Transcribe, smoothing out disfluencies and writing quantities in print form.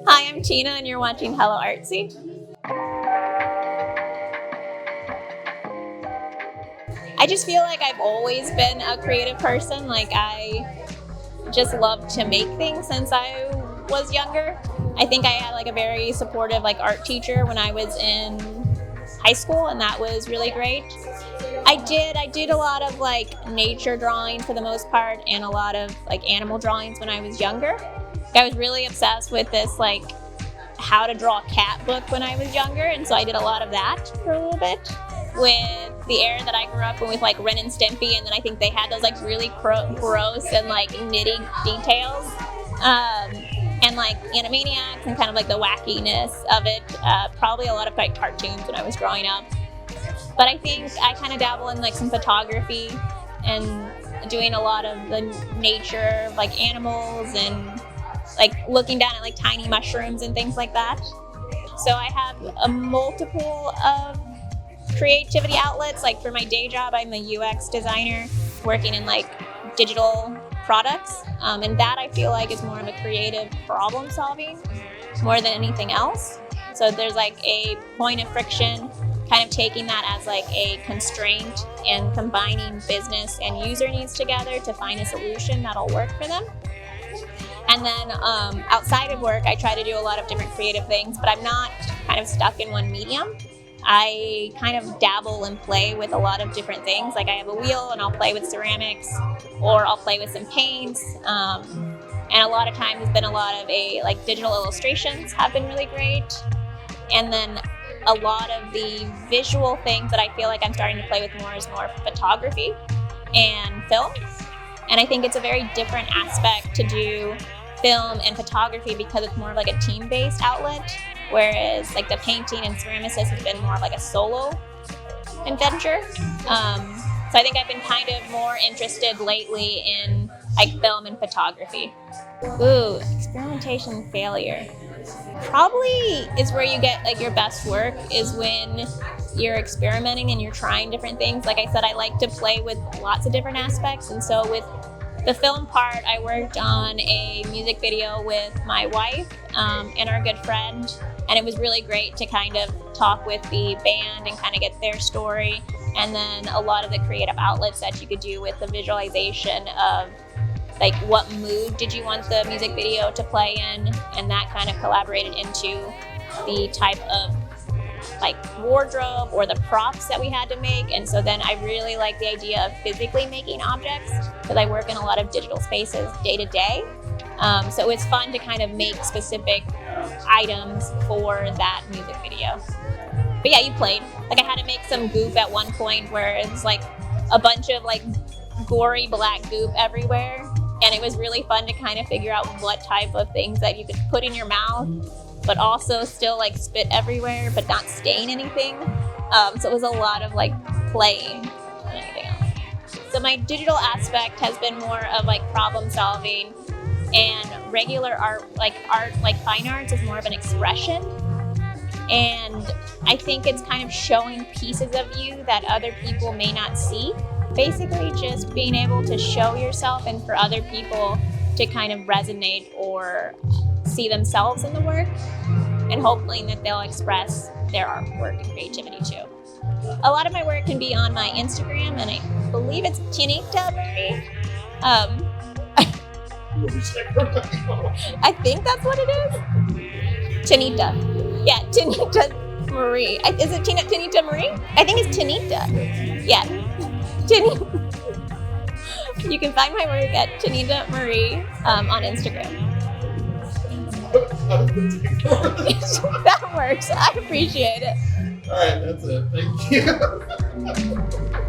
Hi, I'm Tina, and you're watching Hello Artsy. I just feel like I've always been a creative person. Like, I just love to make things since I was younger. I think I had like a very supportive art teacher when I was in high school, and that was really great. I did a lot of nature drawing for the most part, and a lot of animal drawings when I was younger. I was really obsessed with this how to draw a cat book when I was younger, and so I did a lot of that for a little bit. With the era that I grew up in with Ren and Stimpy, and then I think they had those really gross and knitting details, and Animaniacs, and kind of the wackiness of it. Probably a lot of cartoons when I was growing up. But I think I kind of dabble in some photography and doing a lot of the nature, animals, and looking down at tiny mushrooms and things like that. So I have a multiple of creativity outlets. For my day job, I'm a UX designer working in digital products, and that I feel is more of a creative problem solving more than anything else. So there's a point of friction, kind of taking that as a constraint and combining business and user needs together to find a solution that'll work for them. And then outside of work, I try to do a lot of different creative things, but I'm not kind of stuck in one medium. I kind of dabble and play with a lot of different things. I have a wheel and I'll play with ceramics, or I'll play with some paints. And a lot of times it's been a lot of digital illustrations have been really great. And then a lot of the visual things that I feel I'm starting to play with more is more photography and film. And I think it's a very different aspect to do film and photography because it's more of a team-based outlet, whereas the painting and ceramicist has been more of a solo adventure. So I think I've been kind of more interested lately in film and photography. Ooh, experimentation failure. Probably is where you get your best work, is when you're experimenting and you're trying different things. Like I said, I like to play with lots of different aspects, and so with the film part, I worked on a music video with my wife and our good friend, and it was really great to kind of talk with the band and kind of get their story, and then a lot of the creative outlets that you could do with the visualization of what mood did you want the music video to play in, and that kind of collaborated into the type of wardrobe or the props that we had to make. And so then I really like the idea of physically making objects, because I work in a lot of digital spaces day to day. So it's fun to kind of make specific items for that music video. But yeah, you played. I had to make some goop at one point where it's a bunch of gory black goop everywhere. And it was really fun to kind of figure out what type of things that you could put in your mouth, but also still spit everywhere, but not stain anything. So it was a lot of playing than anything else. So my digital aspect has been more of problem solving, and regular art, fine arts, is more of an expression. And I think it's kind of showing pieces of you that other people may not see. Basically just being able to show yourself and for other people to kind of resonate or see themselves in the work, and hopefully that they'll express their artwork and creativity too. A lot of my work can be on my Instagram, and I believe it's Tinita Marie. I think that's what it is. Tinita. Yeah, Tinita Marie. Is it Tinita Marie? I think it's Tinita. Yeah. You can find my work at Tinita Marie on Instagram. That works. I appreciate it. All right, that's it. Thank you.